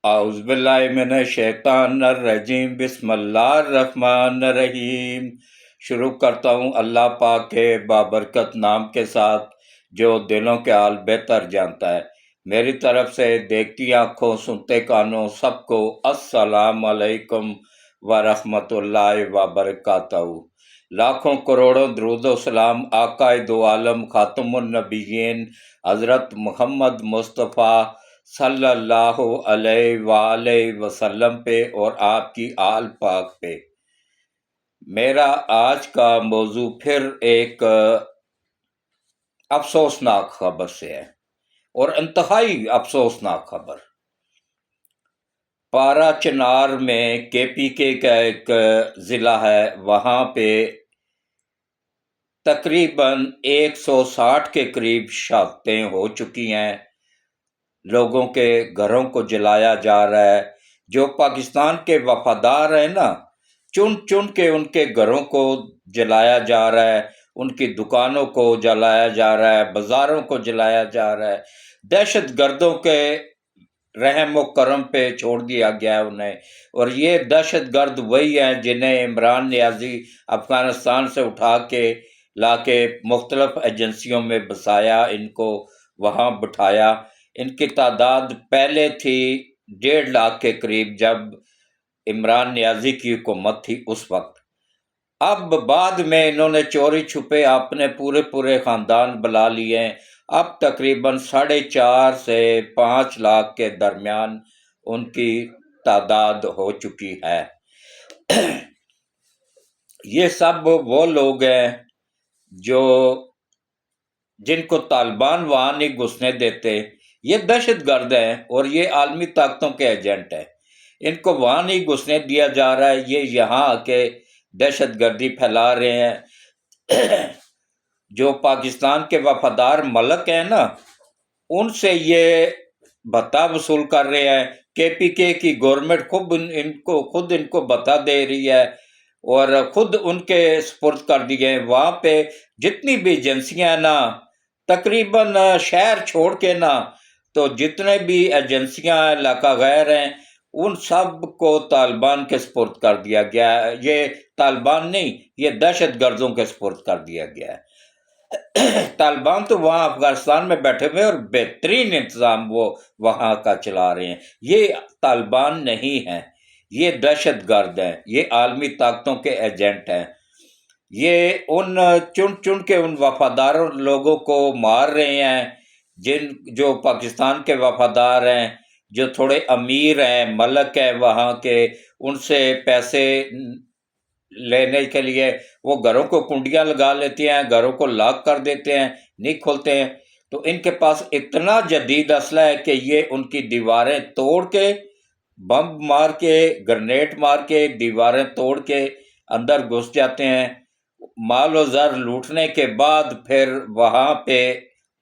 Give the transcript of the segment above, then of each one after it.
اعوذ باللہ من الشیطان الرجیم، بسم اللہ الرحمن الرحیم۔ شروع کرتا ہوں اللہ پاک کے بابرکت نام کے ساتھ، جو دلوں کے حال بہتر جانتا ہے۔ میری طرف سے دیکھتی آنکھوں سنتے کانوں سب کو السلام علیکم ورحمۃ اللہ وبرکاتہ۔ لاکھوں کروڑوں درود و سلام آقا دو عالم خاتم النبیین حضرت محمد مصطفیٰ صلی اللہ علیہ وآلہ وسلم پہ اور آپ کی آل پاک پہ۔ میرا آج کا موضوع پھر ایک افسوسناک خبر سے ہے، اور انتہائی افسوسناک خبر۔ پارا چنار میں کے پی کے کا ایک ضلع ہے، وہاں پہ تقریباً 160 کے قریب شہادتیں ہو چکی ہیں۔ لوگوں کے گھروں کو جلایا جا رہا ہے۔ جو پاکستان کے وفادار ہیں نا، چن چن کے ان کے گھروں کو جلایا جا رہا ہے، ان کی دکانوں کو جلایا جا رہا ہے، بازاروں کو جلایا جا رہا ہے۔ دہشت گردوں کے رحم و کرم پہ چھوڑ دیا گیا ہے انہیں، اور یہ دہشت گرد وہی ہیں جنہیں عمران نیازی افغانستان سے اٹھا کے لا کے مختلف ایجنسیوں میں بسایا، ان کو وہاں بٹھایا۔ ان کی تعداد پہلے تھی 1.5 لاکھ کے قریب جب عمران نیازی کی حکومت تھی اس وقت۔ اب بعد میں انہوں نے چوری چھپے اپنے پورے خاندان بلا لیے ہیں۔ اب تقریباً 4.5 سے 5 لاکھ کے درمیان ان کی تعداد ہو چکی ہے۔ یہ سب وہ لوگ ہیں جن کو طالبان وہاں نہیں گھسنے دیتے۔ یہ دہشت گرد ہیں اور یہ عالمی طاقتوں کے ایجنٹ ہیں۔ ان کو وہاں نہیں گھسنے دیا جا رہا ہے، یہ یہاں آ کے دہشت گردی پھیلا رہے ہیں۔ جو پاکستان کے وفادار ملک ہیں نا، ان سے یہ بھتہ وصول کر رہے ہیں۔ کے پی کے کی گورنمنٹ خود ان کو بھتہ دے رہی ہے اور خود ان کے سپرد کر دیے ہیں۔ وہاں پہ جتنی بھی ایجنسیاں ہیں نا، تقریباً شہر چھوڑ کے نا، تو جتنے بھی ایجنسیاں علاقہ غیر ہیں ان سب کو طالبان کے سپرد کر دیا گیا ہے۔ یہ طالبان نہیں، یہ دہشت گردوں کے سپرد کر دیا گیا ہے۔ طالبان تو وہاں افغانستان میں بیٹھے ہوئے اور بہترین انتظام وہ وہاں کا چلا رہے ہیں۔ یہ طالبان نہیں ہیں، یہ دہشت گرد ہیں، یہ عالمی طاقتوں کے ایجنٹ ہیں۔ یہ چن کے ان وفادار لوگوں کو مار رہے ہیں جو پاکستان کے وفادار ہیں، جو تھوڑے امیر ہیں، ملک ہیں وہاں کے، ان سے پیسے لینے کے لیے وہ گھروں کو کنڈیاں لگا لیتے ہیں، گھروں کو لاک کر دیتے ہیں، نہیں کھولتے ہیں۔ تو ان کے پاس اتنا جدید اسلحہ ہے کہ یہ ان کی دیواریں توڑ کے، بم مار کے، گرنیٹ مار کے دیواریں توڑ کے اندر گھس جاتے ہیں۔ مال و زر لوٹنے کے بعد پھر وہاں پہ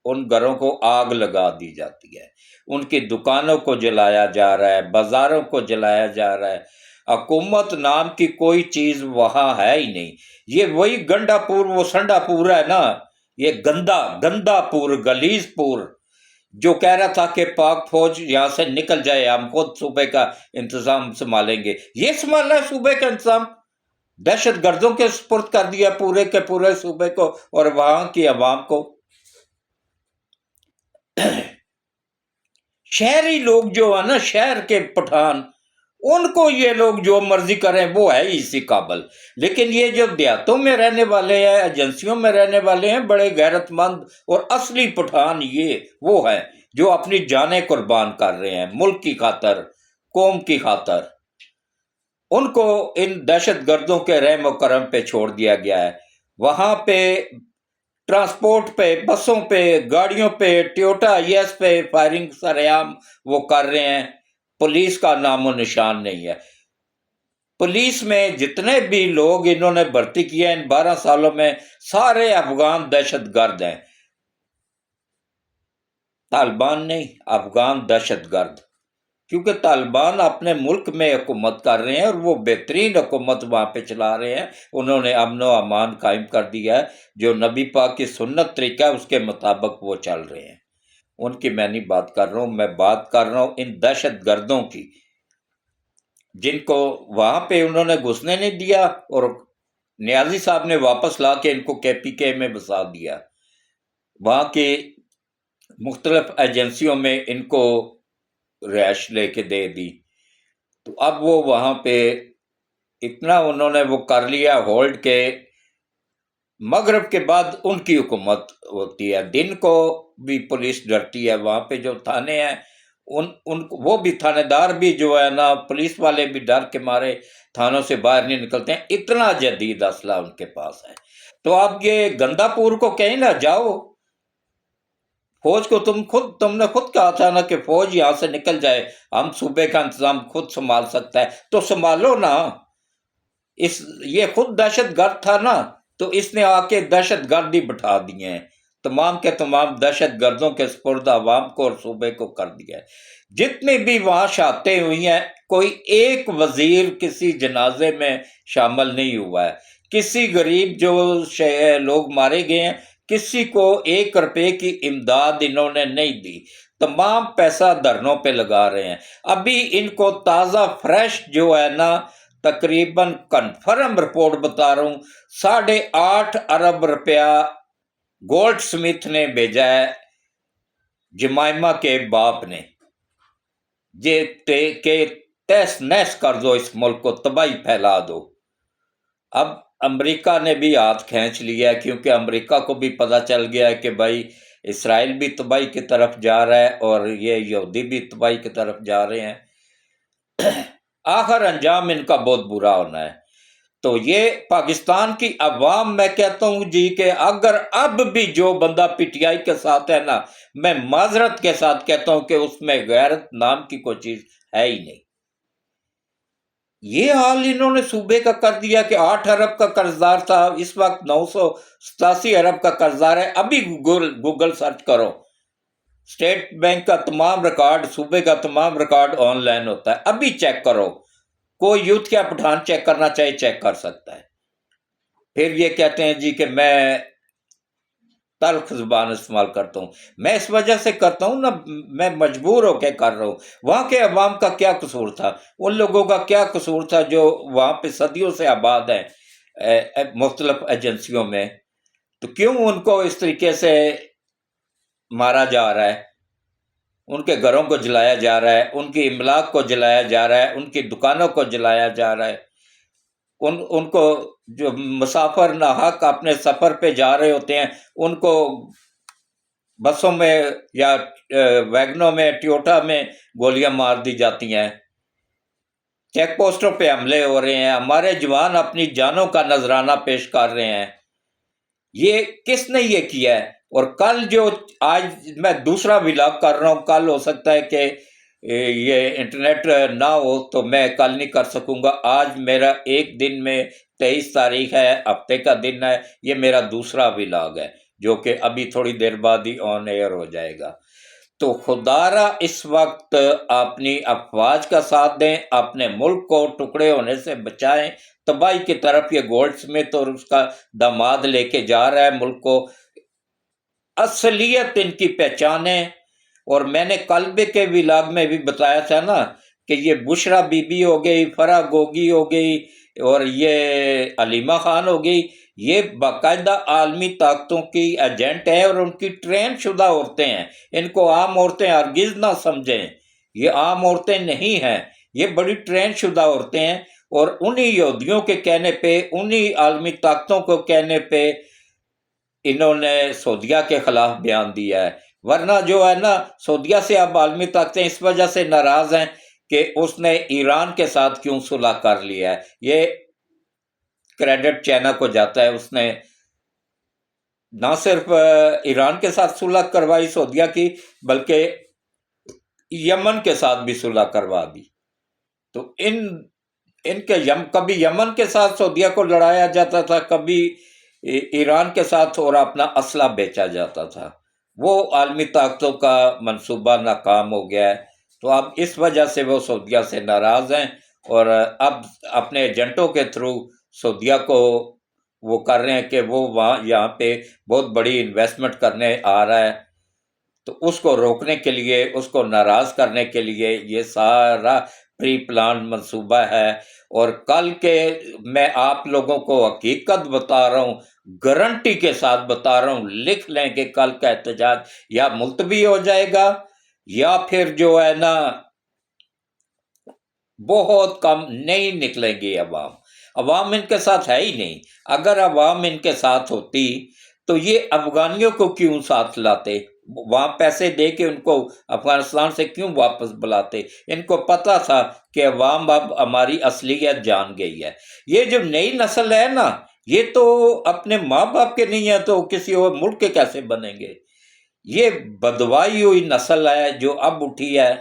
ان گھروں کو آگ لگا دی جاتی ہے، ان کی دکانوں کو جلایا جا رہا ہے، بازاروں کو جلایا جا رہا ہے۔ حکومت نام کی کوئی چیز وہاں ہے ہی نہیں۔ یہ وہی گنڈا پور، وہ سنڈا پور ہے نا، یہ گندا پور، گلیز پور، جو کہہ رہا تھا کہ پاک فوج یہاں سے نکل جائے، ہم خود صوبے کا انتظام سنبھالیں گے۔ یہ سنبھالنا ہے صوبے کا انتظام؟ دہشت گردوں کے سپرد کر دیا پورے کے پورے صوبے کو اور وہاں کی عوام کو۔ شہری لوگ جو ہیں نا، شہر کے پٹھان، ان کو یہ لوگ جو مرضی کریں وہ ہے ہی اسی قابل۔ لیکن یہ جو دیہاتوں میں رہنے والے ہیں، ایجنسیوں میں رہنے والے ہیں، بڑے غیرت مند اور اصلی پٹھان یہ وہ ہیں جو اپنی جانیں قربان کر رہے ہیں ملک کی خاطر، قوم کی خاطر۔ ان کو ان دہشت گردوں کے رحم و کرم پہ چھوڑ دیا گیا ہے۔ وہاں پہ ٹرانسپورٹ پہ، بسوں پہ، گاڑیوں پہ، ٹویوٹا ایس پہ فائرنگ سرعام وہ کر رہے ہیں۔ پولیس کا نام و نشان نہیں ہے۔ پولیس میں جتنے بھی لوگ انہوں نے بھرتی کیا ان 12 سالوں میں، سارے افغان دہشت گرد ہیں، طالبان نہیں، افغان دہشت گرد۔ کیونکہ طالبان اپنے ملک میں حکومت کر رہے ہیں اور وہ بہترین حکومت وہاں پہ چلا رہے ہیں۔ انہوں نے امن و امان قائم کر دیا ہے، جو نبی پاک کی سنت طریقہ ہے اس کے مطابق وہ چل رہے ہیں۔ ان کی میں نہیں بات کر رہا ہوں، میں بات کر رہا ہوں ان دہشت گردوں کی، جن کو وہاں پہ انہوں نے گھسنے نہیں دیا اور نیازی صاحب نے واپس لا کے ان کو کے پی کے میں بسا دیا، وہاں کی مختلف ایجنسیوں میں ان کو رہائش لے کے دے دی۔ تو اب وہ وہاں پہ اتنا انہوں نے وہ کر لیا ہولڈ کے مغرب کے بعد ان کی حکومت ہوتی ہے، دن کو بھی پولیس ڈرتی ہے، وہاں پہ جو تھانے ہیں وہ بھی تھانے دار بھی جو ہے نا، پولیس والے بھی ڈر کے مارے تھانوں سے باہر نہیں نکلتے ہیں، اتنا جدید اسلحہ ان کے پاس ہے۔ تو اب یہ گندا پور کو کہیں نہ جاؤ، فوج کو تم نے خود کہا تھا نا کہ فوج یہاں سے نکل جائے، ہم صوبے کا انتظام خود سنبھال سکتا ہے، تو سنبھالو نا۔ یہ خود دہشت گرد تھا نا، تو اس نے آ کے دہشت گردی بٹھا دیے ہیں، تمام کے تمام دہشت گردوں کے سپرد عوام کو اور صوبے کو کر دیا ہے۔ جتنی بھی وہاں شہادتیں ہوئی ہیں، کوئی ایک وزیر کسی جنازے میں شامل نہیں ہوا ہے، کسی غریب جو لوگ مارے گئے ہیں کسی کو 1 روپے کی امداد انہوں نے نہیں دی، تمام پیسہ دھرنوں پہ لگا رہے ہیں۔ ابھی ان کو تازہ فریش جو ہے نا، تقریباً کنفرم رپورٹ بتا رہا ہوں، 8.5 ارب روپیہ گولڈ سمتھ نے بھیجا ہے جمائمہ کے باپ نے، کہ تیس نیس کر دو، اس ملک کو تباہی پھیلا دو۔ اب امریکہ نے بھی ہاتھ کھینچ لیا ہے، کیونکہ امریکہ کو بھی پتہ چل گیا ہے کہ بھائی اسرائیل بھی تباہی کی طرف جا رہا ہے اور یہ یہودی بھی تباہی کی طرف جا رہے ہیں، آخر انجام ان کا بہت برا ہونا ہے۔ تو یہ پاکستان کی عوام، میں کہتا ہوں جی کہ اگر اب بھی جو بندہ پی ٹی آئی کے ساتھ ہے نا، میں معذرت کے ساتھ کہتا ہوں کہ اس میں غیرت نام کی کوئی چیز ہے ہی نہیں۔ یہ حال انہوں نے صوبے کا کر دیا کہ 8 ارب کا قرضدار تھا، اس وقت 987 ارب کا قرضدار ہے۔ ابھی گوگل سرچ کرو، اسٹیٹ بینک کا تمام ریکارڈ، صوبے کا تمام ریکارڈ آن لائن ہوتا ہے، ابھی چیک کرو، کوئی یوتھ کیا پٹھان چیک کرنا چاہیے چیک کر سکتا ہے۔ پھر یہ کہتے ہیں جی کہ میں تلخ زبان استعمال کرتا ہوں، میں اس وجہ سے کرتا ہوں نا، میں مجبور ہو کے کر رہا ہوں۔ وہاں کے عوام کا کیا قصور تھا، ان لوگوں کا کیا قصور تھا جو وہاں پہ صدیوں سے آباد ہیں مختلف ایجنسیوں میں، تو کیوں ان کو اس طریقے سے مارا جا رہا ہے، ان کے گھروں کو جلایا جا رہا ہے، ان کی املاک کو جلایا جا رہا ہے، ان کی دکانوں کو جلایا جا رہا ہے، ان کو جو مسافر ناحق اپنے سفر پہ جا رہے ہوتے ہیں ان کو بسوں میں یا ویگنوں میں، ٹیوٹا میں گولیاں مار دی جاتی ہیں، چیک پوسٹوں پہ حملے ہو رہے ہیں، ہمارے جوان اپنی جانوں کا نذرانہ پیش کر رہے ہیں۔ یہ کس نے یہ کیا ہے؟ اور کل جو آج میں دوسرا ولاگ کر رہا ہوں، کل ہو سکتا ہے کہ یہ انٹرنیٹ نہ ہو تو میں کل نہیں کر سکوں گا، آج میرا ایک دن میں 23 تاریخ ہے، ہفتے کا دن ہے، یہ میرا دوسرا ولاگ ہے جو کہ ابھی تھوڑی دیر بعد ہی آن ایئر ہو جائے گا۔ تو خدارا اس وقت اپنی افواج کا ساتھ دیں، اپنے ملک کو ٹکڑے ہونے سے بچائیں، تباہی کی طرف یہ گولڈ سمتھ اور اس کا داماد لے کے جا رہا ہے ملک کو۔ اصلیت ان کی پہچانیں، اور میں نے قلبے کے ولاگ میں بھی بتایا تھا نا کہ یہ بشرا بی بی ہو گئی، فرح گوگی ہو گئی اور یہ علیمہ خان ہو گئی، یہ باقاعدہ عالمی طاقتوں کی ایجنٹ ہیں اور ان کی ٹرین شدہ عورتیں ہیں، ان کو عام عورتیں ہرگز نہ سمجھیں، یہ عام عورتیں نہیں ہیں، یہ بڑی ٹرین شدہ عورتیں ہیں، اور انہی یہودیوں کے کہنے پہ، انہی عالمی طاقتوں کو کہنے پہ انہوں نے سعودیہ کے خلاف بیان دیا ہے۔ ورنہ جو ہے نا، سعودیہ سے اب عالمی طاقتیں اس وجہ سے ناراض ہیں کہ اس نے ایران کے ساتھ کیوں صلح کر لیا ہے، یہ کریڈٹ چائنا کو جاتا ہے، اس نے نہ صرف ایران کے ساتھ صلح کروائی سعودیہ کی، بلکہ یمن کے ساتھ بھی صلح کروا دی۔ تو ان کے کبھی یمن کے ساتھ سعودیہ کو لڑایا جاتا تھا، کبھی ایران کے ساتھ، اور اپنا اسلحہ بیچا جاتا تھا۔ وہ عالمی طاقتوں کا منصوبہ ناکام ہو گیا ہے، تو اب اس وجہ سے وہ سعودیہ سے ناراض ہیں، اور اب اپنے ایجنٹوں کے تھرو سعودیہ کو وہ کر رہے ہیں کہ وہ یہاں پہ بہت بڑی انویسٹمنٹ کرنے آ رہا ہے۔ تو اس کو روکنے کے لیے، اس کو ناراض کرنے کے لیے یہ سارا پری پلان منصوبہ ہے۔ اور کل کے میں آپ لوگوں کو حقیقت بتا رہا ہوں، گارنٹی کے ساتھ بتا رہا ہوں، لکھ لیں کہ کل کا احتجاج یا ملتوی ہو جائے گا یا پھر جو ہے نا بہت کم نہیں نکلیں گی عوام۔ عوام ان کے ساتھ ہے ہی نہیں۔ اگر عوام ان کے ساتھ ہوتی تو یہ افغانیوں کو کیوں ساتھ لاتے؟ وہاں پیسے دے کے ان کو افغانستان سے کیوں واپس بلاتے؟ ان کو پتا تھا کہ عوام اب ہماری اصلیت جان گئی ہے۔ یہ جو نئی نسل ہے نا، یہ تو اپنے ماں باپ کے نہیں ہے تو کسی اور ملک کے کیسے بنیں گے؟ یہ بدوائی ہوئی نسل ہے جو اب اٹھی ہے،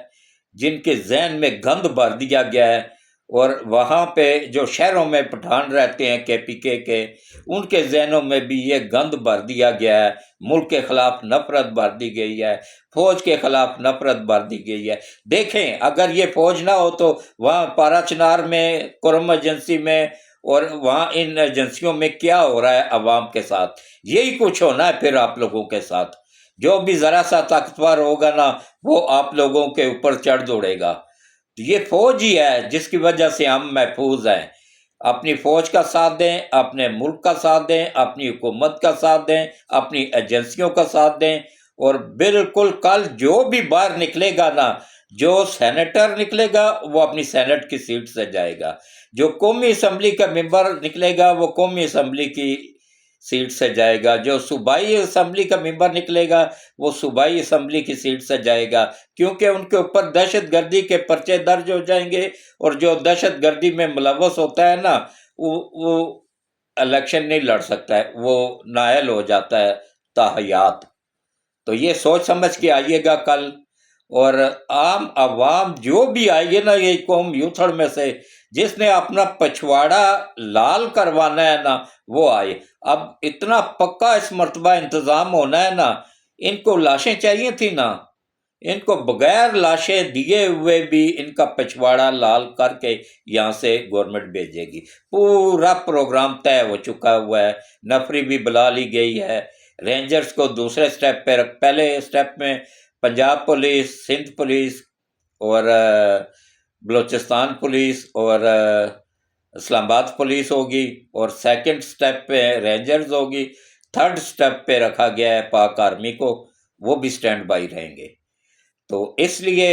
جن کے ذہن میں گند بھر دیا گیا ہے۔ اور وہاں پہ جو شہروں میں پٹھان رہتے ہیں کے پی کے ان کے ذہنوں میں بھی یہ گند بھر دیا گیا ہے۔ ملک کے خلاف نفرت بھر دی گئی ہے، فوج کے خلاف نفرت بھر دی گئی ہے۔ دیکھیں اگر یہ فوج نہ ہو تو وہاں پارا چنار میں، کرم ایجنسی میں اور وہاں ان ایجنسیوں میں کیا ہو رہا ہے عوام کے ساتھ؟ یہی کچھ ہونا ہے پھر آپ لوگوں کے ساتھ۔ جو بھی ذرا سا طاقتور ہوگا نا وہ آپ لوگوں کے اوپر چڑھ دوڑے گا۔ یہ فوج ہی ہے جس کی وجہ سے ہم محفوظ ہیں۔ اپنی فوج کا ساتھ دیں، اپنے ملک کا ساتھ دیں، اپنی حکومت کا ساتھ دیں، اپنی ایجنسیوں کا ساتھ دیں، اور بالکل کل جو بھی باہر نکلے گا نا، جو سینیٹر نکلے گا وہ اپنی سینٹ کی سیٹ سے جائے گا، جو قومی اسمبلی کا ممبر نکلے گا وہ قومی اسمبلی کی سیٹ سے جائے گا، جو صوبائی اسمبلی کا ممبر نکلے گا وہ صوبائی اسمبلی کی سیٹ سے جائے گا، کیونکہ ان کے اوپر دہشت گردی کے پرچے درج ہو جائیں گے، اور جو دہشت گردی میں ملوث ہوتا ہے نا وہ الیکشن نہیں لڑ سکتا ہے، وہ نااہل ہو جاتا ہے تاحیات۔ تو یہ سوچ سمجھ کے آئیے گا کل، اور عام عوام جو بھی آئیے نا، یہ قوم یوتھڑ میں سے جس نے اپنا پچھواڑا لال کروانا ہے نا وہ آئے۔ اب اتنا پکا اس مرتبہ انتظام ہونا ہے نا، ان کو لاشیں چاہیے تھی نا، ان کو بغیر لاشیں دیے ہوئے بھی ان کا پچھواڑا لال کر کے یہاں سے گورنمنٹ بھیجے گی۔ پورا پروگرام طے ہو چکا ہوا ہے، نفری بھی بلا لی گئی ہے، رینجرز کو دوسرے سٹیپ پہ پہلے سٹیپ میں پنجاب پولیس، سندھ پولیس اور بلوچستان پولیس اور اسلام آباد پولیس ہوگی، اور سیکنڈ سٹیپ پہ رینجرز ہوگی، تھرڈ سٹیپ پہ رکھا گیا ہے پاک آرمی کو، وہ بھی سٹینڈ بائی رہیں گے۔ تو اس لیے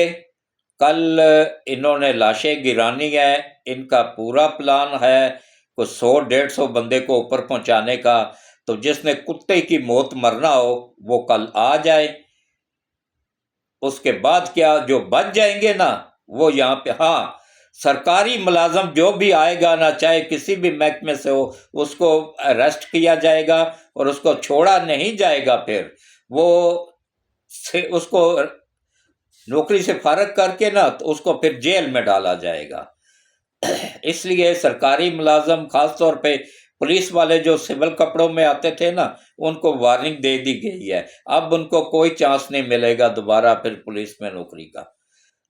کل انہوں نے لاشیں گرانی ہے، ان کا پورا پلان ہے کوئی 100-150 بندے کو اوپر پہنچانے کا۔ تو جس نے کتے کی موت مرنا ہو وہ کل آ جائے۔ اس کے بعد کیا، جو بچ جائیں گے نا وہ یہاں پہ، ہاں سرکاری ملازم جو بھی آئے گا نا، چاہے کسی بھی محکمے سے ہو، اس کو اریسٹ کیا جائے گا اور اس کو چھوڑا نہیں جائے گا، پھر وہ اس کو نوکری سے فارغ کر کے نا تو اس کو پھر جیل میں ڈالا جائے گا۔ اس لیے سرکاری ملازم، خاص طور پہ پولیس والے جو سول کپڑوں میں آتے تھے نا، ان کو وارننگ دے دی گئی ہے، اب ان کو کوئی چانس نہیں ملے گا دوبارہ پھر پولیس میں نوکری کا۔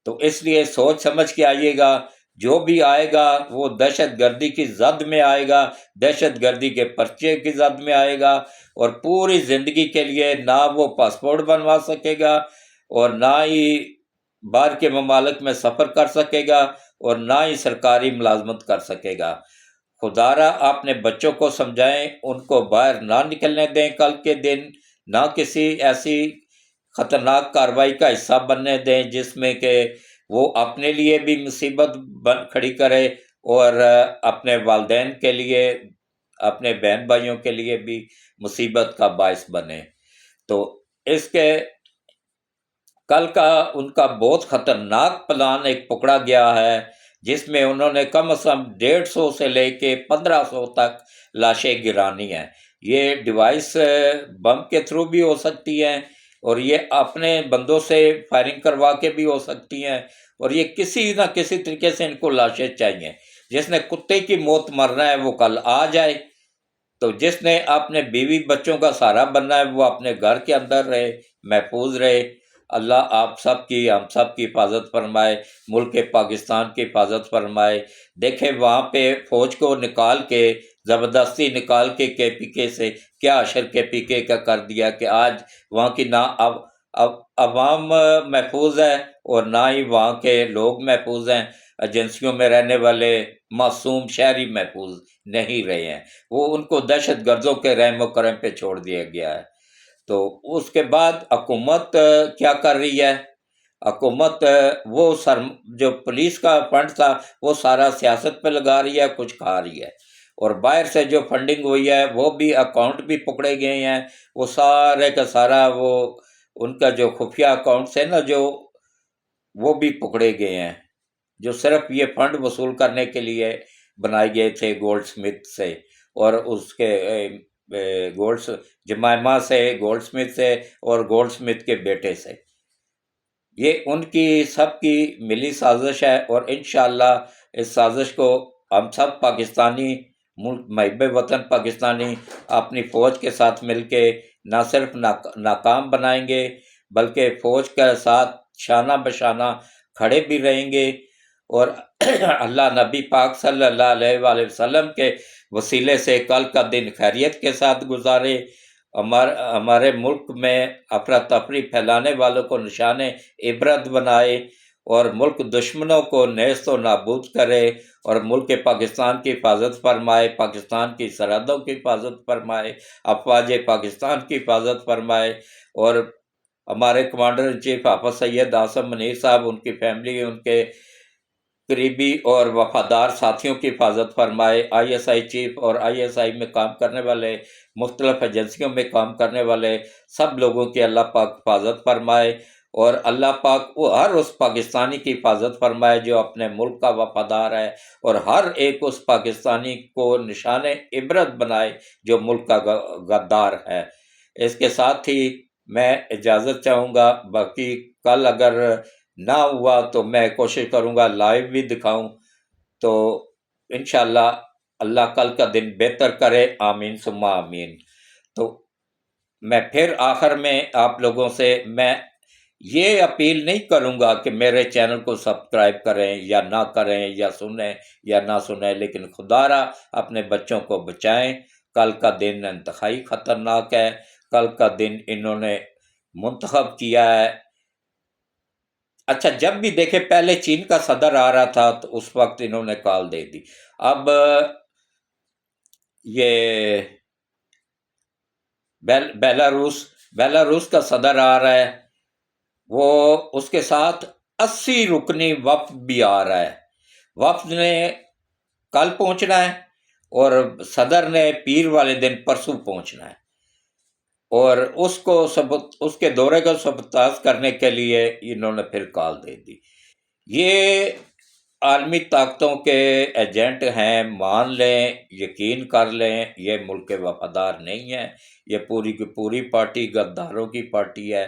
تو اس لیے سوچ سمجھ کے آئیے گا، جو بھی آئے گا وہ دہشت گردی کی زد میں آئے گا، دہشت گردی کے پرچے کی زد میں آئے گا، اور پوری زندگی کے لیے نہ وہ پاسپورٹ بنوا سکے گا اور نہ ہی باہر کے ممالک میں سفر کر سکے گا اور نہ ہی سرکاری ملازمت کر سکے گا۔ خدا را اپنے بچوں کو سمجھائیں، ان کو باہر نہ نکلنے دیں کل کے دن، نہ کسی ایسی خطرناک کارروائی کا حصہ بننے دیں جس میں کہ وہ اپنے لیے بھی مصیبت کھڑی کرے اور اپنے والدین کے لیے، اپنے بہن بھائیوں کے لیے بھی مصیبت کا باعث بنے۔ تو اس کے کل کا ان کا بہت خطرناک پلان ایک پکڑا گیا ہے، جس میں انہوں نے کم از کم 150 سے لے کے 1500 تک لاشیں گرانی ہیں۔ یہ ڈیوائس بم کے تھرو بھی ہو سکتی ہیں، اور یہ اپنے بندوں سے فائرنگ کروا کے بھی ہو سکتی ہیں، اور یہ کسی نہ کسی طریقے سے ان کو لاشیں چاہیے۔ جس نے کتے کی موت مرنا ہے وہ کل آ جائے، تو جس نے اپنے بیوی بچوں کا سہارا بننا ہے وہ اپنے گھر کے اندر رہے، محفوظ رہے۔ اللہ آپ سب کی، ہم سب کی حفاظت فرمائے، ملک پاکستان کی حفاظت فرمائے۔ دیکھیں وہاں پہ فوج کو نکال کے، زبردستی نکال کے کے پی کے سے کیا اشر کے پی کے کا کر دیا کہ آج وہاں کی نہ اب اب عوام محفوظ ہے اور نہ ہی وہاں کے لوگ محفوظ ہیں، ایجنسیوں میں رہنے والے معصوم شہری محفوظ نہیں رہے ہیں، وہ ان کو دہشت گردوں کے رحم و کرم پہ چھوڑ دیا گیا ہے۔ تو اس کے بعد حکومت کیا کر رہی ہے؟ حکومت وہ جو پولیس کا فنڈ تھا وہ سارا سیاست پہ لگا رہی ہے، کچھ کھا رہی ہے، اور باہر سے جو فنڈنگ ہوئی ہے وہ بھی اکاؤنٹ بھی پکڑے گئے ہیں، وہ سارے کا سارا وہ ان کا جو خفیہ اکاؤنٹس ہے نا جو وہ بھی پکڑے گئے ہیں، جو صرف یہ فنڈ وصول کرنے کے لیے بنائے گئے تھے گولڈ سمتھ سے اور اس کے گولڈ جمائما سے، گولڈ سمتھ سے اور گولڈ سمتھ کے بیٹے سے۔ یہ ان کی سب کی ملی سازش ہے، اور انشاءاللہ اس سازش کو ہم سب پاکستانی ملک محب وطن پاکستانی اپنی فوج کے ساتھ مل کے نہ صرف ناکام بنائیں گے بلکہ فوج کے ساتھ شانہ بشانہ کھڑے بھی رہیں گے، اور اللہ نبی پاک صلی اللہ علیہ وآلہ وسلم کے وسیلے سے کل کا دن خیریت کے ساتھ گزارے، ہمارے ملک میں افراتفری پھیلانے والوں کو نشان عبرت بنائے، اور ملک دشمنوں کو نیست و نابود کرے، اور ملک پاکستان کی حفاظت فرمائے، پاکستان کی سرحدوں کی حفاظت فرمائے، افواج پاکستان کی حفاظت فرمائے، اور ہمارے کمانڈر ان چیف حافظ سید عاصم منیر صاحب، ان کی فیملی، ان کے قریبی اور وفادار ساتھیوں کی حفاظت فرمائے، آئی ایس آئی چیف اور آئی ایس آئی میں کام کرنے والے، مختلف ایجنسیوں میں کام کرنے والے سب لوگوں کی اللہ پاک حفاظت فرمائے، اور اللہ پاک وہ ہر اس پاکستانی کی حفاظت فرمائے جو اپنے ملک کا وفادار ہے، اور ہر ایک اس پاکستانی کو نشان عبرت بنائے جو ملک کا غدار ہے۔ اس کے ساتھ ہی میں اجازت چاہوں گا، باقی کل اگر نہ ہوا تو میں کوشش کروں گا لائیو بھی دکھاؤں، تو انشاءاللہ اللہ کل کا دن بہتر کرے، آمین ثم آمین۔ تو میں پھر آخر میں آپ لوگوں سے میں یہ اپیل نہیں کروں گا کہ میرے چینل کو سبسکرائب کریں یا نہ کریں، یا سنیں یا نہ سنیں، لیکن خدا را اپنے بچوں کو بچائیں، کل کا دن انتہائی خطرناک ہے، کل کا دن انہوں نے منتخب کیا ہے۔ اچھا، جب بھی دیکھے پہلے چین کا صدر آ رہا تھا تو اس وقت انہوں نے کال دے دی، اب یہ بیلاروس کا صدر آ رہا ہے، وہ اس کے ساتھ 80 رکنی وفد بھی آ رہا ہے، وفد نے کل پہنچنا ہے اور صدر نے پیر والے دن پرسوں پہنچنا ہے، اور اس کے دورے کو سبتاز کرنے کے لیے انہوں نے پھر کال دے دی۔ یہ عالمی طاقتوں کے ایجنٹ ہیں، مان لیں، یقین کر لیں، یہ ملک کے وفادار نہیں ہیں، یہ پوری کی پوری پارٹی غداروں کی پارٹی ہے،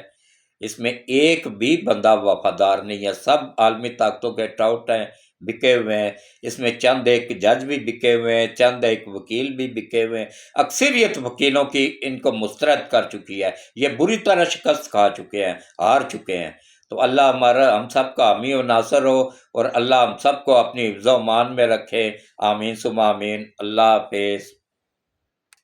اس میں ایک بھی بندہ وفادار نہیں ہے، سب عالمی طاقتوں کے ٹاؤٹ ہیں، بکے ہوئے ہیں، اس میں چند ایک جج بھی بکے ہوئے ہیں، چند ایک وکیل بھی بکے ہوئے ہیں، اکثریت وکیلوں کی ان کو مسترد کر چکی ہے، یہ بری طرح شکست کھا چکے ہیں، ہار چکے ہیں۔ تو اللہ ہم سب کا حامی و ناصر ہو، اور اللہ ہم سب کو اپنی حفظ و امان میں رکھے، آمین ثم آمین۔ اللہ حافظ۔